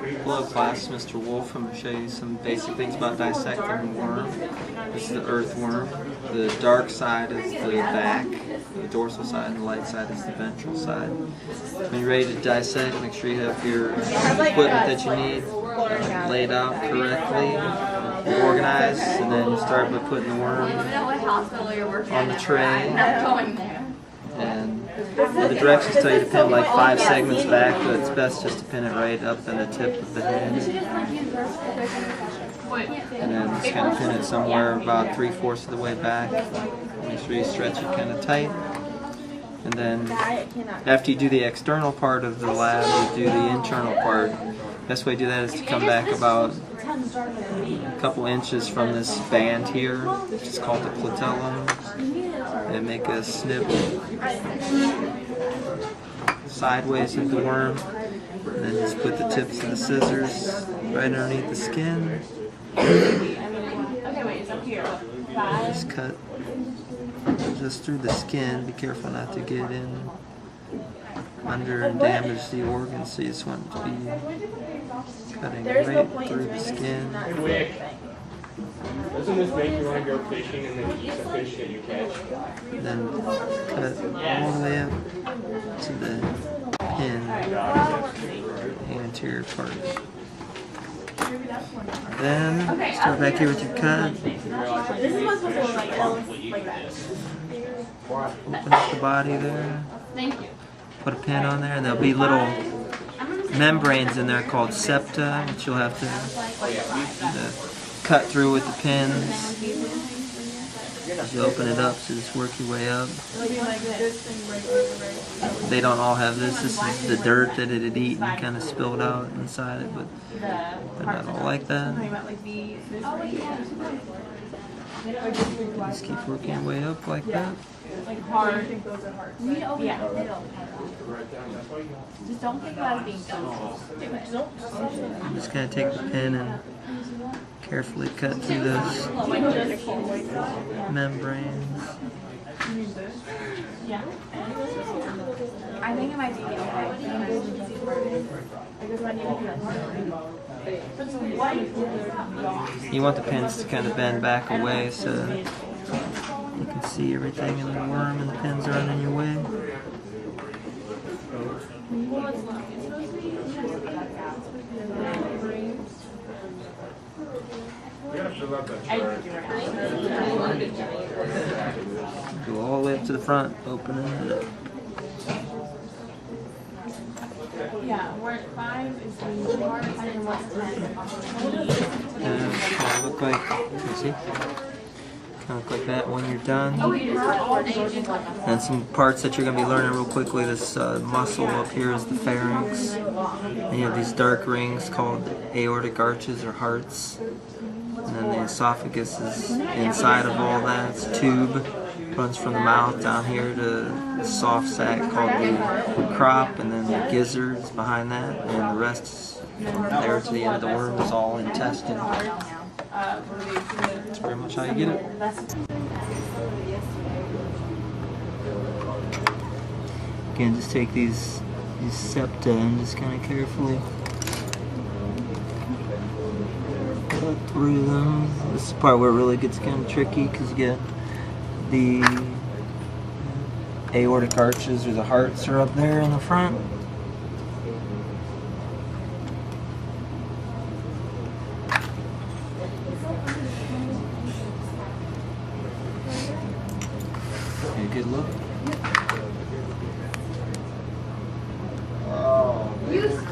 Hello class, Mr. Wolf. I'm going to show you some basic things about dissecting a worm. This is the earthworm. The dark side is the back, the dorsal side, and the light side is the ventral side. When you're ready to dissect, make sure you have your equipment that you need laid out correctly, organized, and then you start by putting the worm on the tray. And the directions tell you to pin like 5 segments back, but it's best just to pin it right up in the tip of the head. And then just kind of pin it somewhere about 3/4 of the way back. Make sure you stretch it kind of tight. And then after you do the external part of the lab, you do the internal part. Best way to do that is to come back about a couple inches from this band here, which is called the clitellum, and make a snip sideways of the worm, and then just put the tips of the scissors right underneath the skin. Just cut just through the skin. Be careful not to get in under and damage the organs, so you just want to be cutting right through the skin. Doesn't this make you want to go fishing and then eat the fish that you catch? Then cut all the way up to the pin, the anterior part. Then start back here with your cut. Open up the body there. Put a pin on there, and there'll be little membranes in there called septa, which you'll have to cut through with the pins. As you open it up, so just work your way up. They don't all have this. This is the dirt that it had eaten, kind of spilled out inside it, but they're not all like that. Just keep working your way up like that. Like hard. Yeah. Just don't think about it being done. I'm just going to take the pin and carefully cut through those membranes. Yeah. I think it might be okay. You want the pins to kind of bend back away so you can see everything in the worm and the pins aren't in your way. Go all the way up to the front, opening it up. Yeah, where 5 is the hardest and what's 10. Kind of look like, you see? Kind of look like that when you're done. And some parts that you're going to be learning real quickly. This muscle up here is the pharynx. And you have these dark rings called aortic arches or hearts. And then the esophagus is inside of all that. It's a tube. Runs from the mouth down here to the soft sac called the crop, and then the gizzards behind that, and the rest there to the end of the worm is all intestine. That's pretty much how you get it. Again, just take these septa and just kind of carefully cut through them. This is the part where it really gets kind of tricky because you get the aortic arches or the hearts are up there in the front. Okay, good look.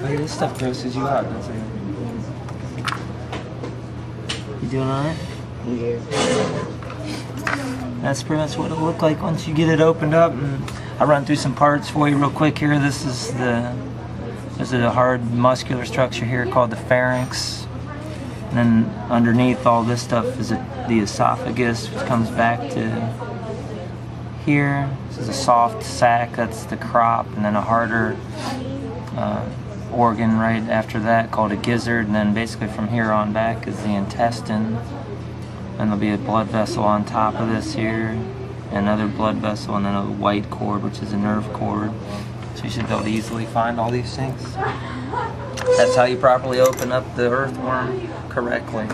Okay, this stuff grosses you out, doesn't it? You doing alright? Yeah. That's pretty much what it'll look like once you get it opened up. And I'll run through some parts for you real quick here. This is there's a hard muscular structure here called the pharynx. And then underneath all this stuff is the esophagus, which comes back to here. This is a soft sac, that's the crop, and then a harder organ right after that called a gizzard. And then basically from here on back is the intestine. And there'll be a blood vessel on top of this here, another blood vessel, and then a white cord, which is a nerve cord. So you should be able to easily find all these things. That's how you properly open up the earthworm correctly.